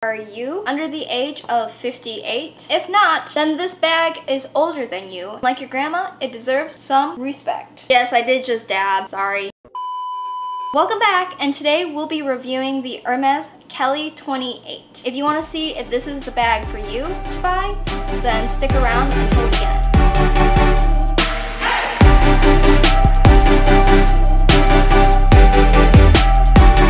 Are you under the age of 58? If not, then this bag is older than you. Like your grandma, it deserves some respect. Yes, I did just dab, sorry. Welcome back, and today we'll be reviewing the Hermes Kelly 28. If you want to see if this is the bag for you to buy, then stick around until the end.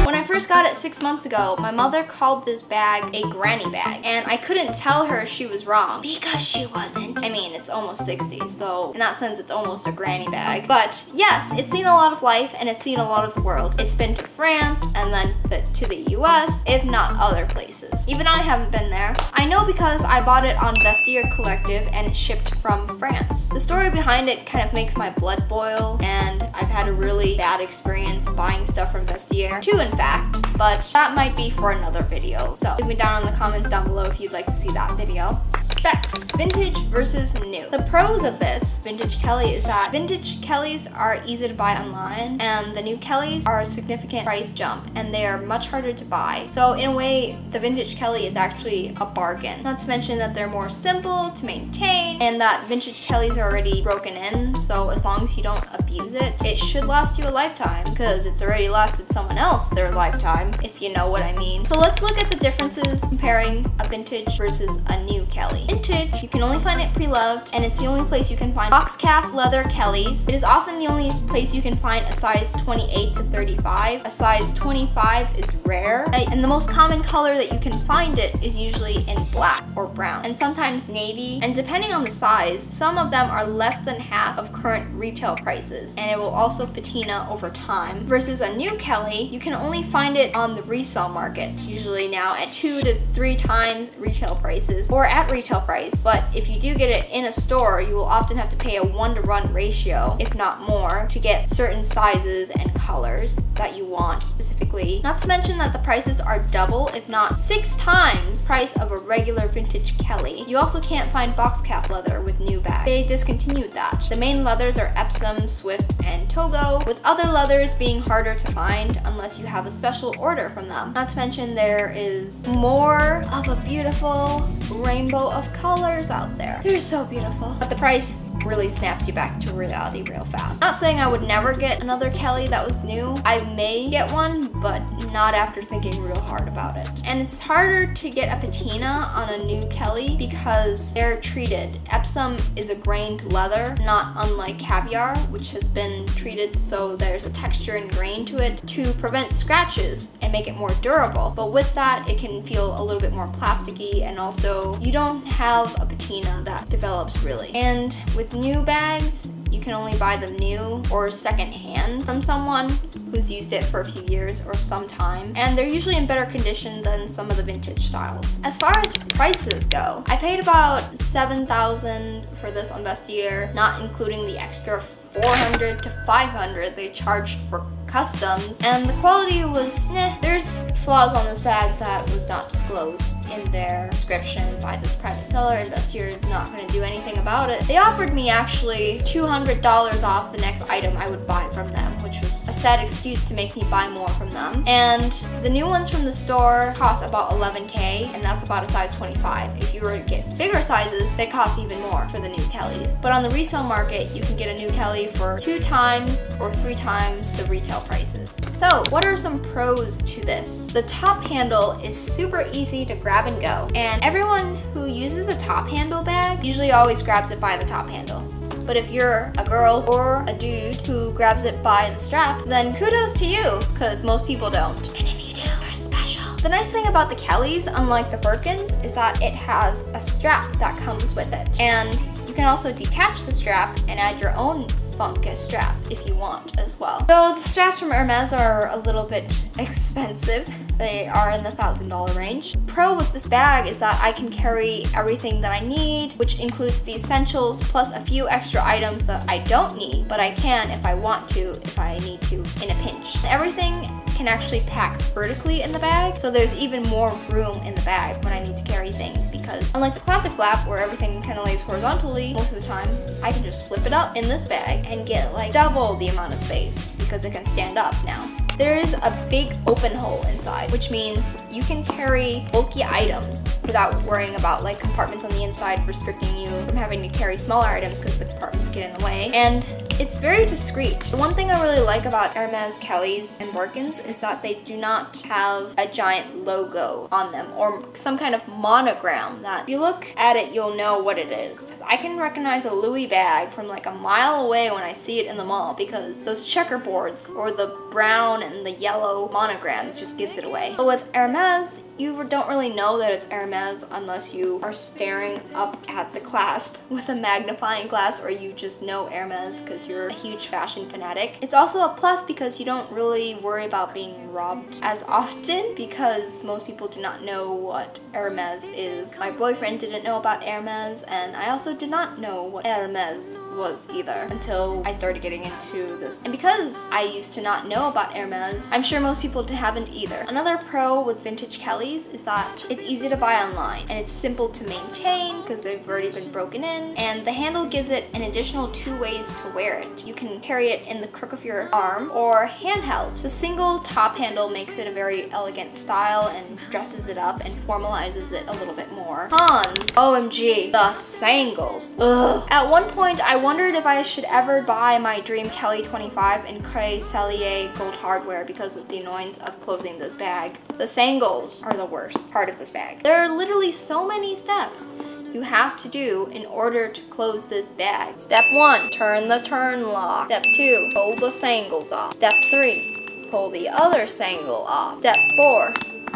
When I first got it 6 months ago, my mother called this bag a granny bag, and I couldn't tell her she was wrong because she wasn't. I mean, it's almost 60, so in that sense it's almost a granny bag. But yes, it's seen a lot of life and it's seen a lot of the world. It's been to France and then to the US, if not other places. Even I haven't been there. I know because I bought it on Vestiaire Collective and it shipped from France. The story behind it kind of makes my blood boil, and I've had a really bad experience buying stuff from Vestiaire too, in fact, but that might be for another video. So leave me down in the comments down below if you'd like to see that video. Specs: vintage versus new. The pros of this vintage Kelly is that vintage Kellys are easy to buy online, and the new Kellys are a significant price jump and they are much harder to buy. So in a way, the vintage Kelly is actually a bargain. Not to mention that they're more simple to maintain and that vintage Kellys are already broken in, so as long as you don't abuse it, it should last you a lifetime, because it's already lasted someone else their lifetime, if you know what I mean. So let's look at the differences comparing a vintage versus a new Kelly. Vintage, you can only find it pre-loved, and it's the only place you can find box calf leather Kellys. It is often the only place you can find a size 28 to 35. A size 25 is rare, and the most common color that you can find it is usually in black or brown, and sometimes navy, and depending on the size, some of them are less than half of current retail prices, and it will also patina over time. Versus a new Kelly, you can only find it on the resale market, usually now at 2 to 3 times retail prices or at retail price. But if you do get it in a store, you will often have to pay a 1-to-1 ratio, if not more, to get certain sizes and colors that you want specifically. Not to mention that the prices are double, if not 6 times, price of a regular vintage Kelly. You also can't find box calf leather with new bags. They discontinued that. The main leathers are Epsom, Swift, and Togo, with other leathers being harder to find unless you have a special order from them. Not to mention there is more of a beautiful rainbow of colors out there. They're so beautiful. But the price really snaps you back to reality real fast. Not saying I would never get another Kelly that was new. I may get one, but not after thinking real hard about it. And it's harder to get a patina on a new Kelly because they're treated. Epsom is a grained leather, not unlike caviar, which has been treated so there's a texture and grain to it to prevent scratches and make it more durable. But with that, it can feel a little bit more plasticky, and also you don't have a patina that develops really. And with new bags, you can only buy them new or second-hand from someone who's used it for a few years or some time, and they're usually in better condition than some of the vintage styles. As far as prices go, I paid about $7,000 for this on Vestiaire, not including the extra $400 to $500 they charged for customs, and the quality was There's flaws on this bag that was not disclosed in their description by this private seller, and Vestiaire is not going to do anything about it. They offered me actually $200 off the next item I would buy from them, which was a sad excuse to make me buy more from them. And the new ones from the store cost about $11K, and that's about a size 25. If you were to get bigger sizes, they cost even more for the new Kellys. But on the resale market, you can get a new Kelly for 2 times or 3 times the retail prices. So what are some pros to this? The top handle is super easy to grab and go, and everyone who uses a top handle bag usually always grabs it by the top handle. But if you're a girl or a dude who grabs it by the strap, then kudos to you, because most people don't. And if you do, you're special. The nice thing about the Kellys, unlike the Birkins, is that it has a strap that comes with it. And you can also detach the strap and add your own funky strap if you want as well. Though the straps from Hermes are a little bit expensive. They are in the $1,000 range. Pro with this bag is that I can carry everything that I need, which includes the essentials plus a few extra items that I don't need, but I can if I want to, if I need to in a pinch. Everything can actually pack vertically in the bag, so there's even more room in the bag when I need to carry things, because unlike the classic flap where everything kind of lays horizontally most of the time, I can just flip it up in this bag and get like double the amount of space because it can stand up now. there is a big open hole inside, which means you can carry bulky items without worrying about like compartments on the inside restricting you from having to carry smaller items because the compartments get in the way. And it's very discreet. The one thing I really like about Hermes, Kellys, and Birkins is that they do not have a giant logo on them or some kind of monogram that if you look at it, you'll know what it is. 'Cause I can recognize a Louis bag from like a mile away when I see it in the mall because those checkerboards or the brown and the yellow monogram just gives it away. But with Hermes, you don't really know that it's Hermes unless you are staring up at the clasp with a magnifying glass, or you just know Hermes because you're a huge fashion fanatic. It's also a plus because you don't really worry about being robbed as often because most people do not know what Hermes is. My boyfriend didn't know about Hermes, and I also did not know what Hermes was either until I started getting into this. And because I used to not know about Hermes, I'm sure most people haven't either. Another pro with vintage Kellys is that it's easy to buy online and it's simple to maintain because they've already been broken in, and the handle gives it an additional 2 ways to wear it. You can carry it in the crook of your arm or handheld. The single top handle makes it a very elegant style and dresses it up and formalizes it a little bit more. Cons. OMG, the sangles. Ugh. At one point, I wondered if I should ever buy my dream Kelly 25 in Cray Cellier gold hardware because of the annoyance of closing this bag. The sangles are the worst part of this bag. There are literally so many steps you have to do in order to close this bag. Step 1, turn the turn lock. Step 2, pull the sangles off. Step 3, pull the other sangle off. Step 4,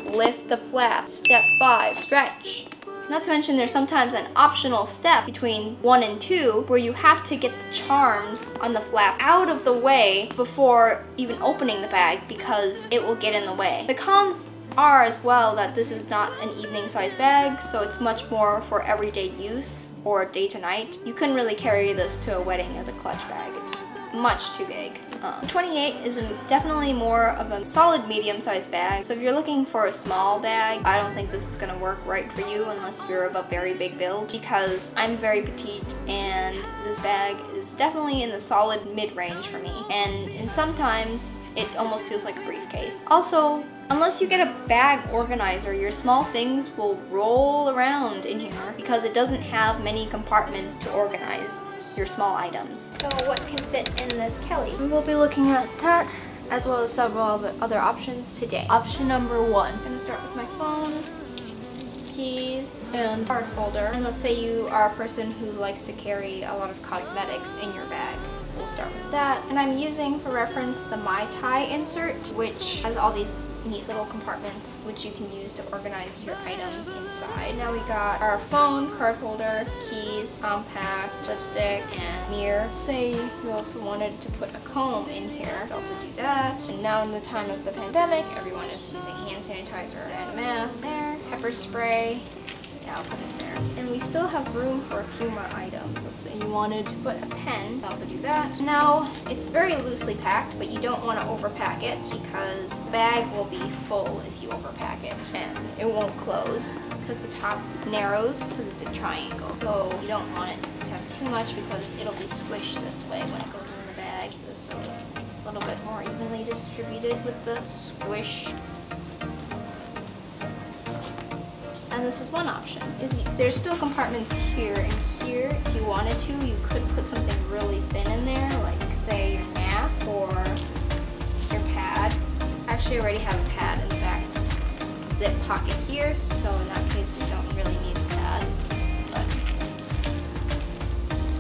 lift the flap. Step 5, stretch. Not to mention there's sometimes an optional step between 1 and 2 where you have to get the charms on the flap out of the way before even opening the bag because it will get in the way. The cons are as well that this is not an evening size bag, so it's much more for everyday use or day to night. You couldn't really carry this to a wedding as a clutch bag. It's much too big. 28 is definitely more of a solid medium-sized bag. So if you're looking for a small bag, I don't think this is gonna work right for you unless you're of a very big build because I'm very petite and this bag is definitely in the solid mid-range for me. And sometimes it almost feels like a briefcase. Also, unless you get a bag organizer, your small things will roll around in here because it doesn't have many compartments to organize your small items. So what can fit in this Kelly? We will be looking at that as well as several other options today. Option number 1. I'm gonna start with my phone, keys, and card holder. And let's say you are a person who likes to carry a lot of cosmetics in your bag. We'll start with that. And I'm using, for reference, the Mai Tai insert, which has all these neat little compartments which you can use to organize your items inside. Now we got our phone, card holder, keys, compact, lipstick, and mirror. Say you also wanted to put a comb in here, you could also do that. And now in the time of the pandemic, everyone is using hand sanitizer and a mask. There, pepper spray. Yeah, I'll put it there. And we still have room for a few more items. Let's say you wanted to put a pen, I'll also do that. Now, it's very loosely packed, but you don't want to overpack it because the bag will be full if you overpack it and it won't close because the top narrows because it's a triangle. So you don't want it to have too much because it'll be squished this way when it goes in the bag. So a little bit more evenly distributed with the squish. And this is one option. There's still compartments here and here. If you wanted to, you could put something really thin in there, like say your mask or your pad. Actually, I already have a pad in the back zip pocket here, so in that case, we don't really need a pad. But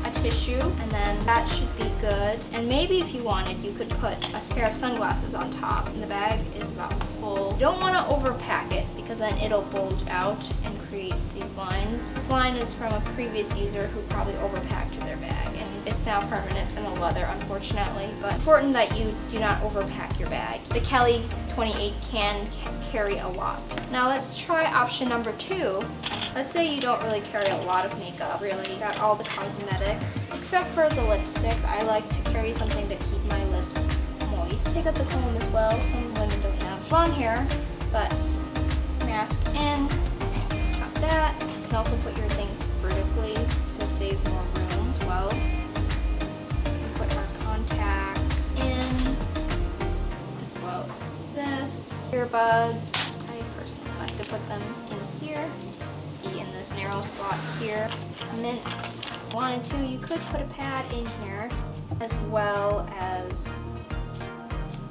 a tissue, and then that should be good. And maybe if you wanted, you could put a pair of sunglasses on top. And the bag is about full. You don't want to overpack it because then it'll bulge out and create these lines. This line is from a previous user who probably overpacked their bag, and it's now permanent in the leather, unfortunately. But important that you do not overpack your bag. The Kelly 28 can carry a lot. Now let's try option number 2. Let's say you don't really carry a lot of makeup, really. You got all the cosmetics, except for the lipsticks. I like to carry something to keep my lips moist. Take out the comb as well. Some women don't have long hair, but mask in, top that. You can also put your things vertically to save more room as well. We can put our contacts in as well. earbuds. I personally like to put them in here, in this narrow slot here. Mints. If you wanted to, you could put a pad in here, as well as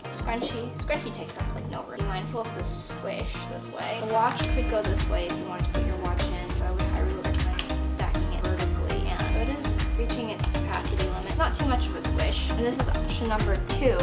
scrunchie. Scrunchie takes up like no room. Be mindful of the squish this way. The watch could go this way if you wanted to put your watch in, but I would highly recommend stacking it vertically, and it is reaching its capacity limit. Not too much of a squish. And this is option number 2. If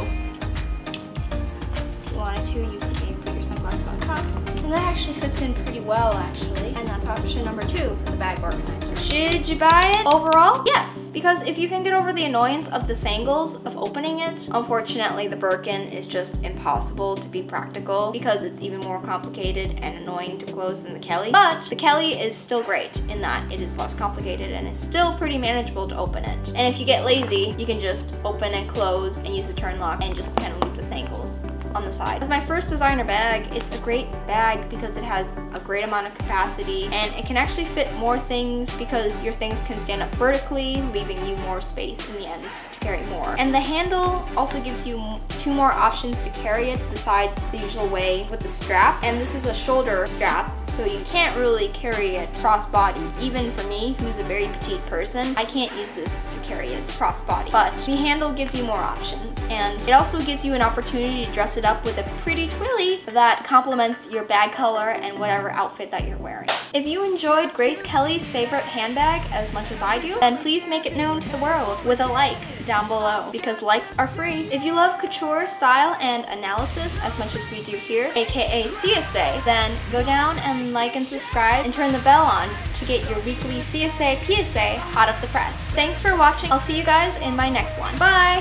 you wanted to, you could maybe put your sunglasses on top. And that actually fits in pretty well, actually. And that's option number 2, the bag organizer. Should you buy it? Overall, yes. Because if you can get over the annoyance of the sangles of opening it, unfortunately the Birkin is just impossible to be practical because it's even more complicated and annoying to close than the Kelly. But the Kelly is still great in that it is less complicated and it's still pretty manageable to open it. And if you get lazy, you can just open and close and use the turn lock and just kind of leave the sangles on the side. As my first designer bag, it's a great bag because it has a great amount of capacity and it can actually fit more things because your things can stand up vertically, leaving you more space in the end to carry more. And the handle also gives you 2 more options to carry it besides the usual way with the strap. And this is a shoulder strap, so you can't really carry it cross-body. Even for me, who's a very petite person, I can't use this to carry it cross-body. But the handle gives you more options, and it also gives you an opportunity to dress it up with a pretty twilly that complements your bag color and whatever outfit that you're wearing. If you enjoyed Grace Kelly's favorite handbag as much as I do, then please make it known to the world with a like down below, because likes are free. If you love couture, style, and analysis as much as we do here, aka CSA, then go down and like and subscribe and turn the bell on to get your weekly CSA PSA hot off the press. Thanks for watching. I'll see you guys in my next one. Bye!